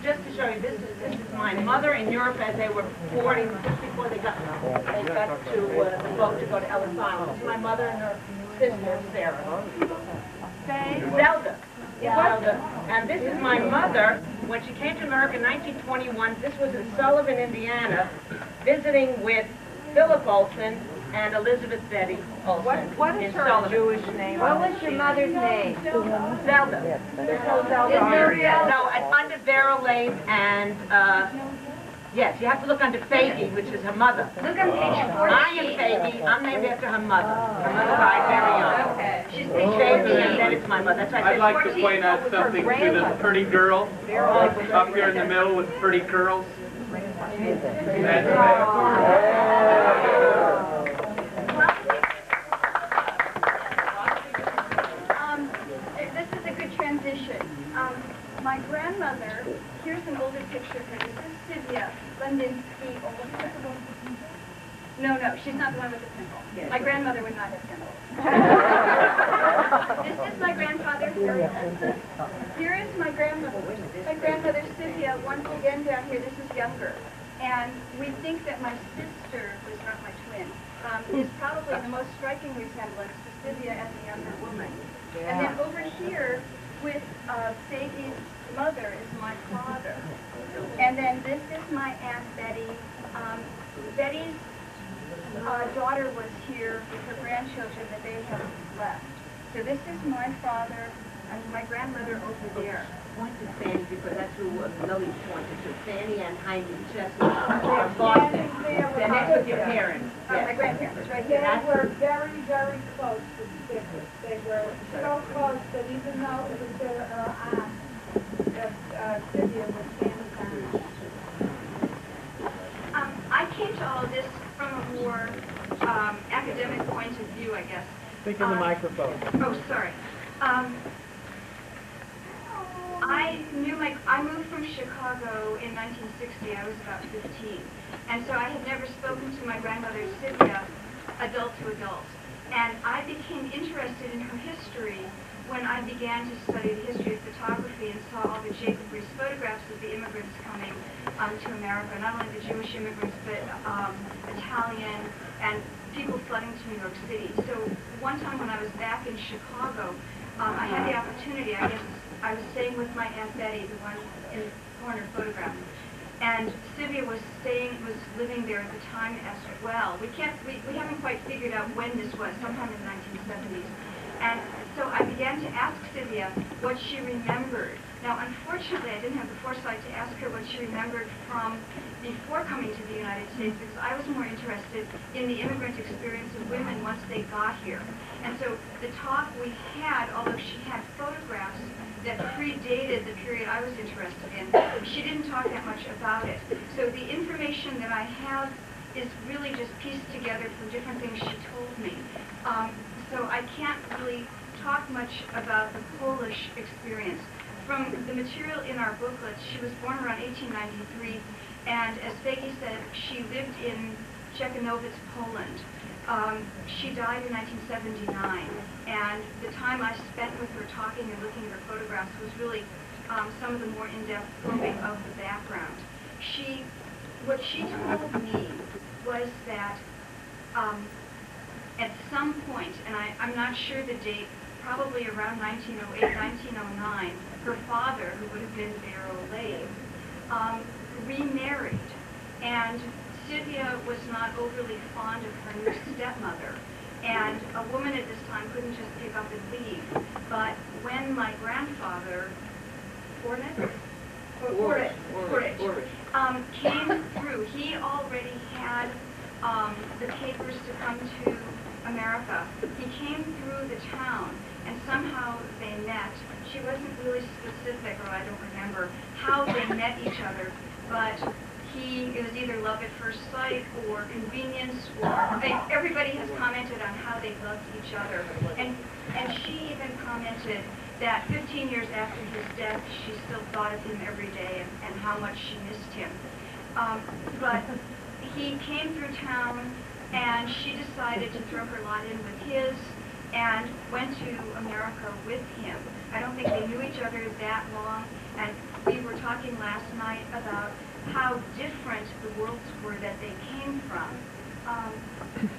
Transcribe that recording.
just to show you, this is my mother in Europe as they were boarding just before they got to the boat to go to Ellis Island. This is my mother and her sister, Sarah. Zelda. Zelda. And this is my mother when she came to America in 1921. This was in Sullivan, Indiana, visiting with Philip Olson and Elizabeth Betty Olson. What is her Jewish name? What was your mother's name? Zelda. There's no Zelda. No, under Vera Lane and, yes, you have to look under Faggy, which is her mother. Look on page 14. I am Faggy. I'm named after her mother. Her mother died very young. Okay. She's Faggy, and then it's my mother. That's why I I'd said like 14. to point out something to this pretty girl up here in the middle with pretty curls. That's This is a good transition. My grandmother, here's an older picture of her. This is Sylvia Londinsky. No, she's not the one with the pimple. My grandmother would not have pimples. This is my grandfather. Here is my grandmother. My grandmother Sylvia, once again down here, this is younger. And we think that my sister, who's not my twin, is probably the most striking resemblance to Sylvia as a younger woman. And then over here, with Sadie's mother, is my father. And then this is my Aunt Betty. Betty's daughter was here with her grandchildren, but they have left. So this is my father and my grandmother over there. Point to Fanny because that's who Lily pointed to. Fanny and Jaime Chestnut from Boston. And that's with your parents. My grandparents, right here. They were very, very close to the sisters. They were so close that even though it was their aunt, that Sylvia was standing down. I came to all of this from a more academic point of view, I guess. Speak in the microphone. Oh, sorry. I moved from Chicago in 1960. I was about 15. And so I had never spoken to my grandmother, Sylvia, adult to adult. And I became interested in her history when I began to study the history of photography and saw all the Jacob Riis photographs of the immigrants coming to America, not only the Jewish immigrants, but Italian and people flooding to New York City. So one time when I was back in Chicago, I had the opportunity, I guess I was staying with my Aunt Betty, the one in the corner photograph, and Sylvia was living there at the time as well. We haven't quite figured out when this was, sometime in the 1970s. And so I began to ask Sylvia what she remembered. Now, unfortunately, I didn't have the foresight to ask her what she remembered from before coming to the United States, because I was more interested in the immigrant experience of women once they got here. And so the talk we had, although she had photographs that predated the period I was interested in, she didn't talk that much about it. So the information that I have is really just pieced together from different things she told me. So I can't really talk much about the Polish experience. From the material in our booklets, she was born around 1893, and as Becky said, she lived in Czechanowice, Poland. She died in 1979, and the time I spent with her talking and looking at her photographs was really some of the more in-depth probing of the background. What she told me was that at some point, and I'm not sure the date, probably around 1908, 1909, her father, who would have been Vero Lave, remarried, and Sylvia was not overly fond of her new stepmother, and a woman at this time couldn't just pick up and leave. But when my grandfather, Fornich, came through, he already had the papers to come to America. He came through the town, and somehow they met. She wasn't really specific, or I don't remember how they met each other, but it was either love at first sight or convenience, or everybody has commented on how they loved each other. And she even commented that 15 years after his death, she still thought of him every day and how much she missed him. But he came through town, and she decided to throw her lot in with his and went to America with him. I don't think they knew each other that long, and we were talking talking last night about how different the worlds were that they came from.